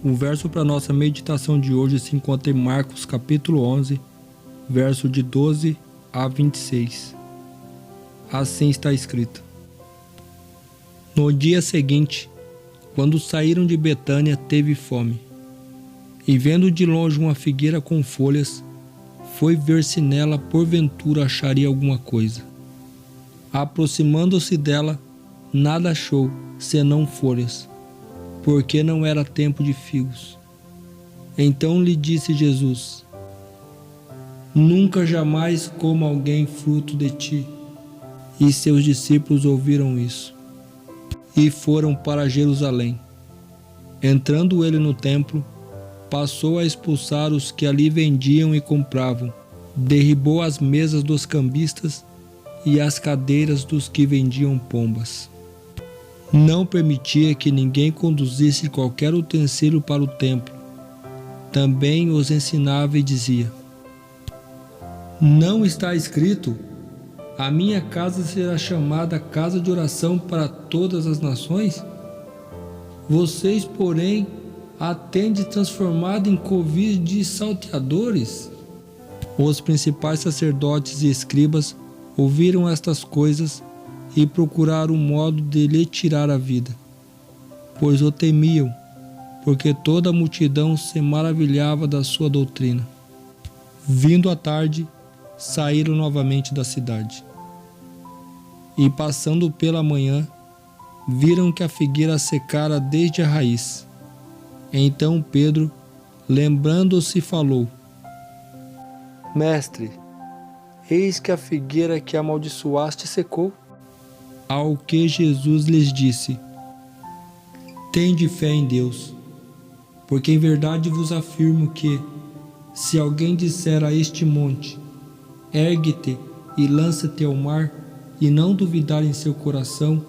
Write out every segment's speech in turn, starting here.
O verso para nossa meditação de hoje se encontra em Marcos capítulo 11, verso de 12 a 26. Assim está escrito: No dia seguinte, quando saíram de Betânia, teve fome. E vendo de longe uma figueira com folhas, foi ver se nela porventura acharia alguma coisa. Aproximando-se dela, nada achou, senão folhas, porque não era tempo de figos. Então lhe disse Jesus: Nunca jamais coma alguém fruto de ti. E seus discípulos ouviram isso, e foram para Jerusalém. Entrando ele no templo, passou a expulsar os que ali vendiam e compravam, derribou as mesas dos cambistas e as cadeiras dos que vendiam pombas. Não permitia que ninguém conduzisse qualquer utensílio para o templo. Também os ensinava e dizia: Não está escrito: A minha casa será chamada casa de oração para todas as nações? Vocês, porém, a tende transformada em covil de salteadores? Os principais sacerdotes e escribas ouviram estas coisas e procuraram um modo de lhe tirar a vida, pois o temiam, porque toda a multidão se maravilhava da sua doutrina. Vindo a tarde, saíram novamente da cidade. E passando pela manhã, viram que a figueira secara desde a raiz. Então Pedro, lembrando-se, falou: Mestre, eis que a figueira que amaldiçoaste secou. Ao que Jesus lhes disse: Tende fé em Deus, porque em verdade vos afirmo que, se alguém disser a este monte: Ergue-te e lança-te ao mar, e não duvidar em seu coração,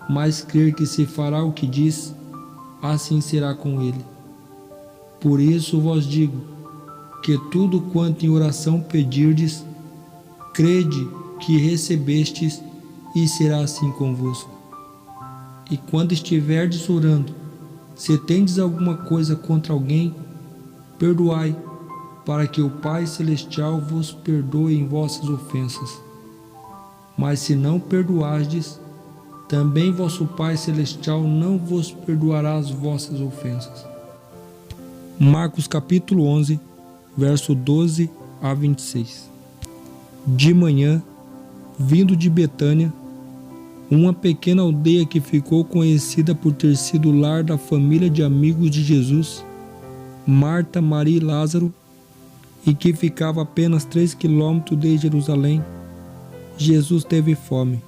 mas crer que se fará o que diz, assim será com ele. Por isso vos digo, que tudo quanto em oração pedirdes, crede que recebestes, e será assim convosco. E quando estiverdes orando, se tendes alguma coisa contra alguém, perdoai, para que o Pai Celestial vos perdoe em vossas ofensas. Mas se não perdoardes, também vosso Pai Celestial não vos perdoará as vossas ofensas. Marcos capítulo 11, verso 12 a 26. De manhã, vindo de Betânia, uma pequena aldeia que ficou conhecida por ter sido o lar da família de amigos de Jesus, Marta, Maria e Lázaro, e que ficava a apenas 3 quilômetros de Jerusalém, Jesus teve fome.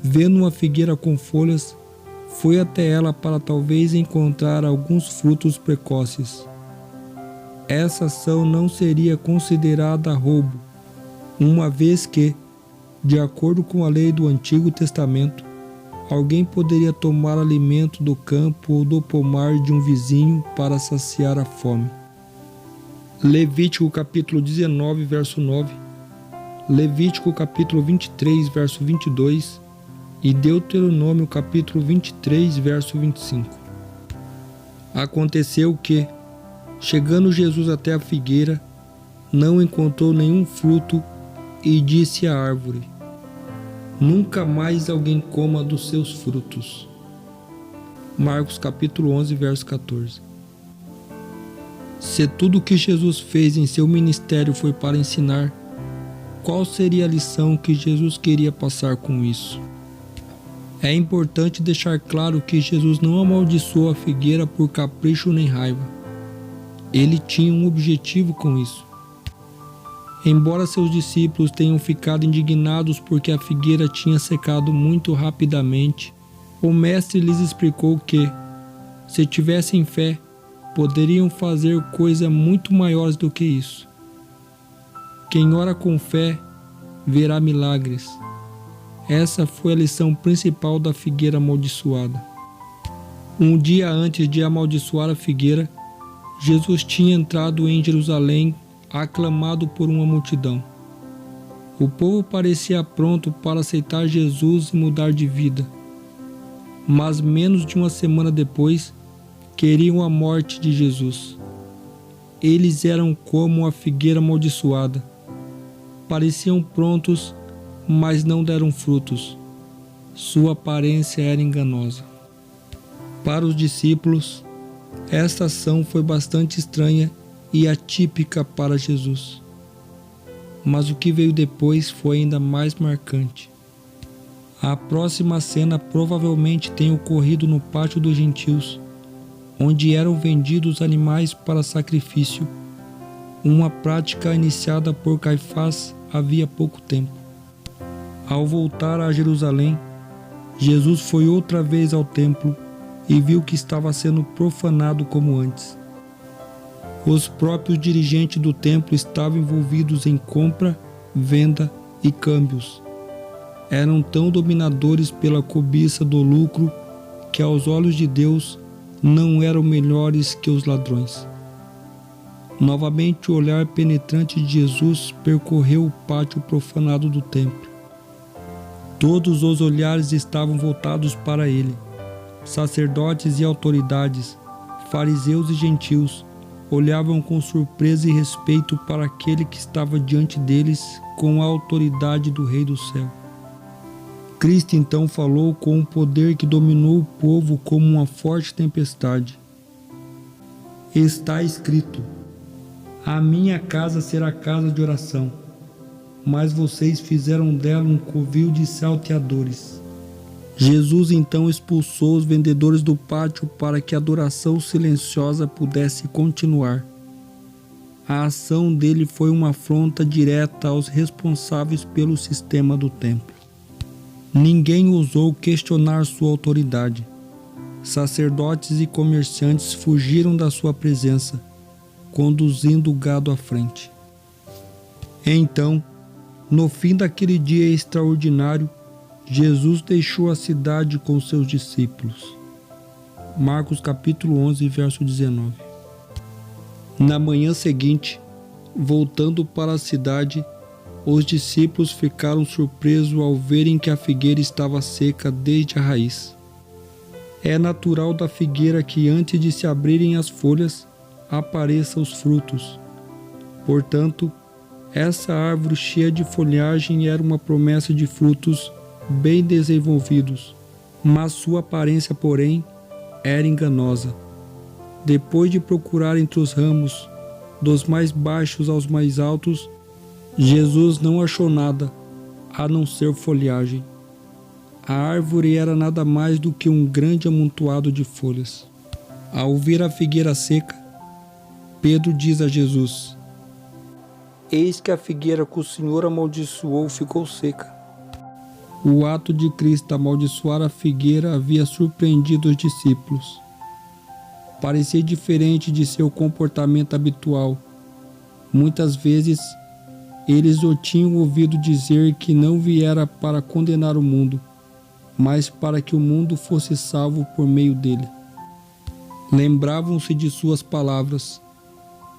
Vendo uma figueira com folhas, foi até ela para talvez encontrar alguns frutos precoces. Essa ação não seria considerada roubo, uma vez que, de acordo com a lei do Antigo Testamento, alguém poderia tomar alimento do campo ou do pomar de um vizinho para saciar a fome. Levítico capítulo 19, verso 9, Levítico capítulo 23, verso 22 e Deuteronômio capítulo 23, verso 25. Aconteceu que, chegando Jesus até a figueira, não encontrou nenhum fruto e disse à árvore: Nunca mais alguém coma dos seus frutos. Marcos capítulo 11, verso 14. Se tudo o que Jesus fez em seu ministério foi para ensinar, qual seria a lição que Jesus queria passar com isso? É importante deixar claro que Jesus não amaldiçoou a figueira por capricho nem raiva. Ele tinha um objetivo com isso. Embora seus discípulos tenham ficado indignados porque a figueira tinha secado muito rapidamente, o mestre lhes explicou que, se tivessem fé, poderiam fazer coisas muito maiores do que isso. Quem ora com fé, verá milagres. Essa foi a lição principal da figueira amaldiçoada. Um dia antes de amaldiçoar a figueira, Jesus tinha entrado em Jerusalém aclamado por uma multidão. O povo parecia pronto para aceitar Jesus e mudar de vida. Mas menos de uma semana depois, queriam a morte de Jesus. Eles eram como a figueira amaldiçoada. Pareciam prontos, mas não deram frutos. Sua aparência era enganosa. Para os discípulos, esta ação foi bastante estranha e atípica para Jesus. Mas o que veio depois foi ainda mais marcante. A próxima cena provavelmente tem ocorrido no pátio dos gentios, onde eram vendidos animais para sacrifício, uma prática iniciada por Caifás havia pouco tempo. Ao voltar a Jerusalém, Jesus foi outra vez ao templo e viu que estava sendo profanado como antes. Os próprios dirigentes do templo estavam envolvidos em compra, venda e câmbios. Eram tão dominadores pela cobiça do lucro que aos olhos de Deus não eram melhores que os ladrões. Novamente o olhar penetrante de Jesus percorreu o pátio profanado do templo. Todos os olhares estavam voltados para ele. Sacerdotes e autoridades, fariseus e gentios, olhavam com surpresa e respeito para aquele que estava diante deles com a autoridade do Rei do Céu. Cristo então falou com um poder que dominou o povo como uma forte tempestade. Está escrito: a minha casa será casa de oração, mas vocês fizeram dela um covil de salteadores. Jesus então expulsou os vendedores do pátio para que a adoração silenciosa pudesse continuar. A ação dele foi uma afronta direta aos responsáveis pelo sistema do templo. Ninguém ousou questionar sua autoridade. Sacerdotes e comerciantes fugiram da sua presença, conduzindo o gado à frente. Então, no fim daquele dia extraordinário, Jesus deixou a cidade com seus discípulos. Marcos capítulo 11, verso 19. Na manhã seguinte, voltando para a cidade, os discípulos ficaram surpresos ao verem que a figueira estava seca desde a raiz. É natural da figueira que antes de se abrirem as folhas, apareçam os frutos. Portanto, essa árvore cheia de folhagem era uma promessa de frutos bem desenvolvidos, mas sua aparência, porém, era enganosa. Depois de procurar entre os ramos, dos mais baixos aos mais altos, Jesus não achou nada, a não ser folhagem. A árvore era nada mais do que um grande amontoado de folhas. Ao ver a figueira seca, Pedro diz a Jesus: eis que a figueira que o Senhor amaldiçoou ficou seca. O ato de Cristo amaldiçoar a figueira havia surpreendido os discípulos. Parecia diferente de seu comportamento habitual. Muitas vezes, eles o tinham ouvido dizer que não viera para condenar o mundo, mas para que o mundo fosse salvo por meio dele. Lembravam-se de suas palavras: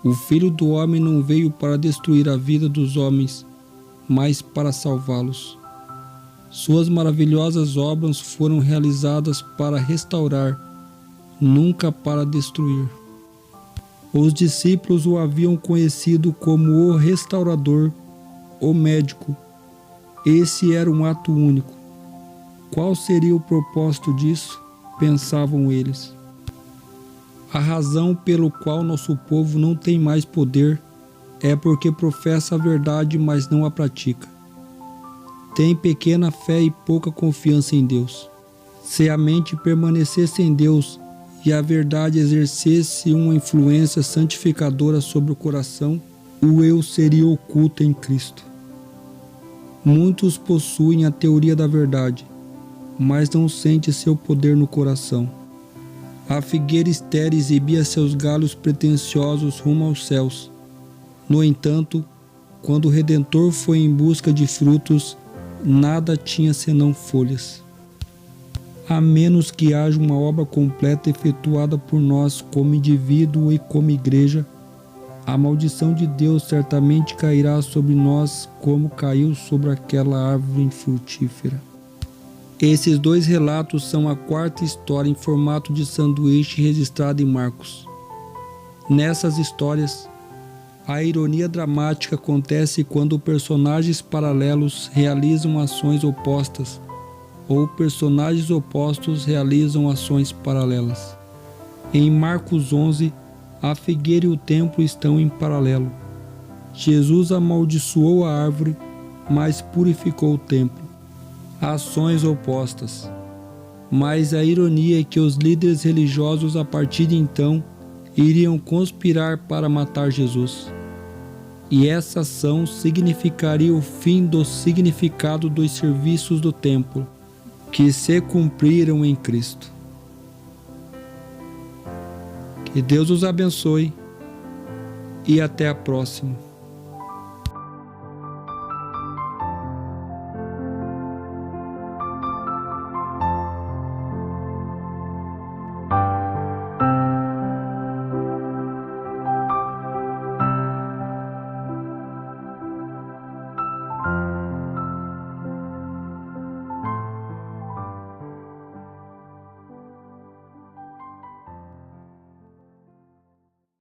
o Filho do Homem não veio para destruir a vida dos homens, mas para salvá-los. Suas maravilhosas obras foram realizadas para restaurar, nunca para destruir. Os discípulos o haviam conhecido como o restaurador, o médico. Esse era um ato único. Qual seria o propósito disso? Pensavam eles. A razão pelo qual nosso povo não tem mais poder é porque professa a verdade, mas não a pratica. Tem pequena fé e pouca confiança em Deus. Se a mente permanecesse em Deus e a verdade exercesse uma influência santificadora sobre o coração, o eu seria oculto em Cristo. Muitos possuem a teoria da verdade, mas não sentem seu poder no coração. A figueira estéril exibia seus galhos pretensiosos rumo aos céus. No entanto, quando o Redentor foi em busca de frutos, nada tinha senão folhas. A menos que haja uma obra completa efetuada por nós como indivíduo e como igreja, a maldição de Deus certamente cairá sobre nós como caiu sobre aquela árvore infrutífera. Esses dois relatos são a quarta história em formato de sanduíche registrada em Marcos. Nessas histórias, a ironia dramática acontece quando personagens paralelos realizam ações opostas ou personagens opostos realizam ações paralelas. Em Marcos 11, a figueira e o templo estão em paralelo. Jesus amaldiçoou a árvore, mas purificou o templo. Ações opostas. Mas a ironia é que os líderes religiosos a partir de então iriam conspirar para matar Jesus. E essa ação significaria o fim do significado dos serviços do templo, que se cumpriram em Cristo. Que Deus os abençoe e até a próxima.